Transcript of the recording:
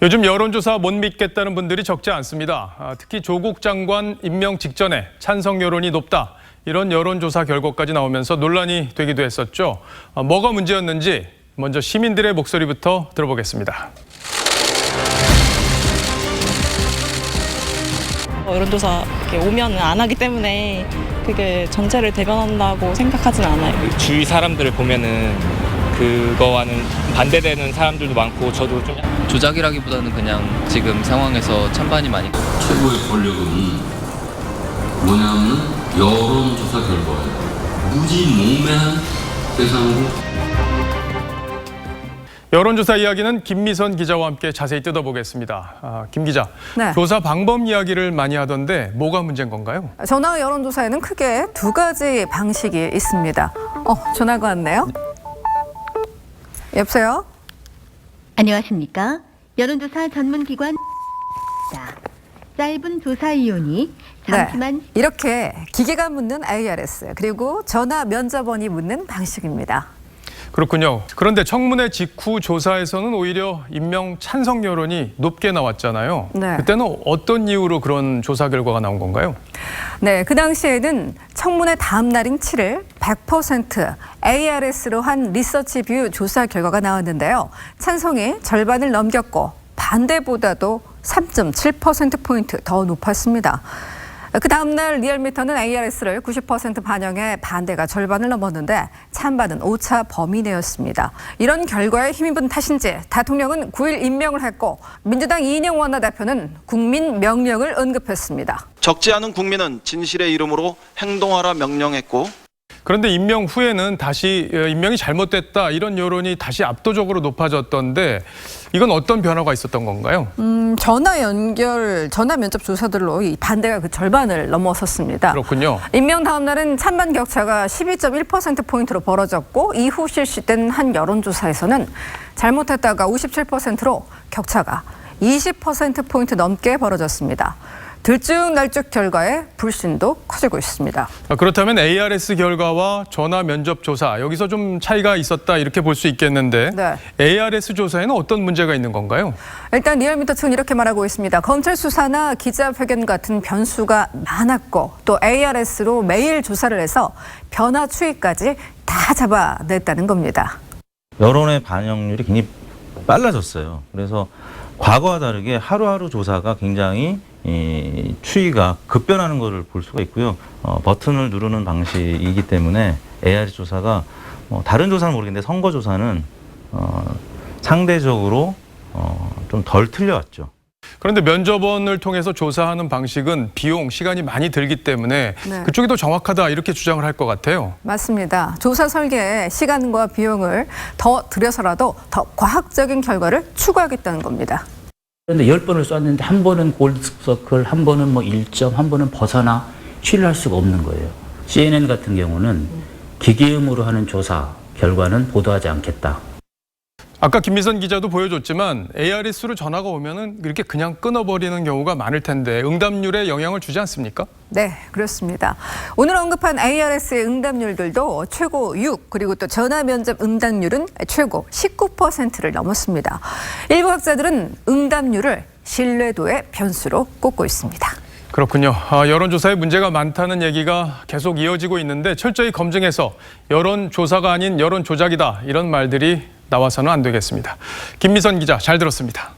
요즘 여론조사 못 믿겠다는 분들이 적지 않습니다. 특히 조국 장관 임명 직전에 찬성 여론이 높다. 이런 여론조사 결과까지 나오면서 논란이 되기도 했었죠. 뭐가 문제였는지 먼저 시민들의 목소리부터 들어보겠습니다. 여론조사 오면 안 하기 때문에 그게 전체를 대변한다고 생각하진 않아요. 주위 사람들을 보면은 그거와는 반대되는 사람들도 많고 저도 좀 조작이라기보다는 그냥 지금 상황에서 찬반이 많이 최고의 권력은 뭐냐면 여론조사 결과예요. 무지몽매한 세상으로. 여론조사 이야기는 김미선 기자와 함께 자세히 뜯어보겠습니다. 김 기자, 네. 조사 방법 이야기를 많이 하던데 뭐가 문제인 건가요? 전화 여론조사에는 크게 두 가지 방식이 있습니다. 전화가 왔네요. 여보세요? 안녕하십니까? 여론조사 전문기관 짧은 조사 이용이 잠시만 이렇게 기계가 묻는 ARS 그리고 전화 면접원이 묻는 방식입니다. 그렇군요. 그런데 청문회 직후 조사에서는 오히려 임명 찬성 여론이 높게 나왔잖아요. 네. 그때는 어떤 이유로 그런 조사 결과가 나온 건가요? 네, 그 당시에는 청문회 다음 날인 7일 100% ARS로 한 리서치뷰 조사 결과가 나왔는데요. 찬성이 절반을 넘겼고 반대보다도 3.7%포인트 더 높았습니다. 그 다음 날 리얼미터는 ARS를 90% 반영해 반대가 절반을 넘었는데 찬반은 오차 범위 내였습니다. 이런 결과에 힘입은 탓인지 대통령은 9일 임명을 했고 민주당 이인영 원내대표는 국민 명령을 언급했습니다. 적지 않은 국민은 진실의 이름으로 행동하라 명령했고 그런데 임명 후에는 다시 임명이 잘못됐다 이런 여론이 다시 압도적으로 높아졌던데 이건 어떤 변화가 있었던 건가요? 전화 면접 조사들로 이 반대가 그 절반을 넘어섰습니다. 그렇군요. 임명 다음 날은 찬반 격차가 12.1%포인트로 벌어졌고 이후 실시된 한 여론조사에서는 잘못했다가 57%로 격차가 20%포인트 넘게 벌어졌습니다. 들쭉날쭉 결과에 불신도 커지고 있습니다. 그렇다면 ARS 결과와 전화 면접 조사 여기서 좀 차이가 있었다 이렇게 볼 수 있겠는데 네. ARS 조사에는 어떤 문제가 있는 건가요? 일단 리얼미터 측은 이렇게 말하고 있습니다. 검찰 수사나 기자회견 같은 변수가 많았고 또 ARS로 매일 조사를 해서 변화 추이까지 다 잡아냈다는 겁니다. 여론의 반영률이 굉장히 빨라졌어요. 그래서 과거와 다르게 하루하루 조사가 굉장히 추이가 급변하는 것을 볼 수가 있고요. 버튼을 누르는 방식이기 때문에 ARS 조사가 다른 조사는 모르겠는데 선거 조사는 상대적으로 좀 덜 틀려왔죠. 그런데 면접원을 통해서 조사하는 방식은 비용, 시간이 많이 들기 때문에 네. 그쪽이 더 정확하다 이렇게 주장을 할 것 같아요. 맞습니다. 조사 설계에 시간과 비용을 더 들여서라도 더 과학적인 결과를 추구하겠다는 겁니다. 그런데 10번을 쐈는데 한 번은 골드서클, 한 번은 뭐 1점, 한 번은 벗어나 신뢰할 수가 없는 거예요. CNN 같은 경우는 기계음으로 하는 조사 결과는 보도하지 않겠다. 아까 김미선 기자도 보여줬지만 ARS로 전화가 오면은 이렇게 그냥 끊어버리는 경우가 많을 텐데 응답률에 영향을 주지 않습니까? 네, 그렇습니다. 오늘 언급한 ARS의 응답률들도 최고 6, 그리고 또 전화 면접 응답률은 최고 19%를 넘었습니다. 일부 학자들은 응답률을 신뢰도의 변수로 꼽고 있습니다. 그렇군요. 여론조사에 문제가 많다는 얘기가 계속 이어지고 있는데 철저히 검증해서 여론조사가 아닌 여론조작이다 이런 말들이 나와서는 안 되겠습니다. 김미선 기자 잘 들었습니다.